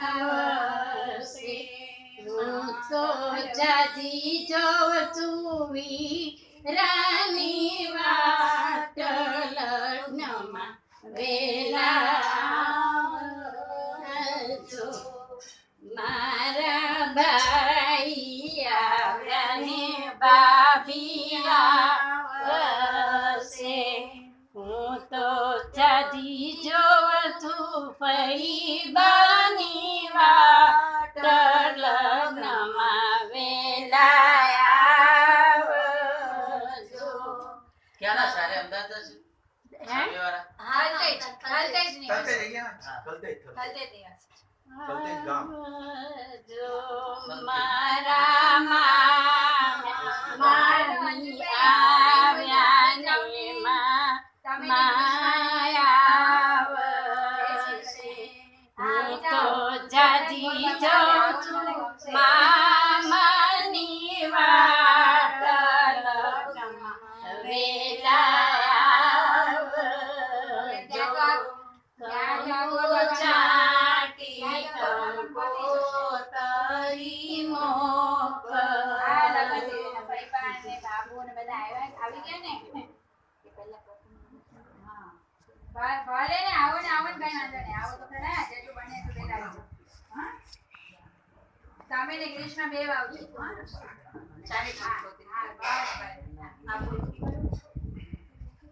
આવશે. હું તો જાજી જોઉં છું વીરાની વાટ, લગ્નમાં વેલા આવજો. મારા ભાઈ આવ્યા ને ભાભી આવશે. હું તો જાજી જોઉં છું ફઈબાની વાટ, લગ્નમાં વેલા આવજો. ક્યાંના સારે અમદાવાદ છે? સામેવાળા? આવજો. મારા મામી આવ્યા ને આવશે. હું તો જાજી જોઉં છું મામાની વાટ, લગ્નમાં વેલા આવજો. ચાટી કંકોતરી મોકલ. ભલે ને આવો ને કઈ વાંધો નહીં. આવો તો ખરા, જેટલું બને એટલું વહેલા આવજો. હા, તમે ને કૃષ્ણ બે આવજો. હા, બરાબર.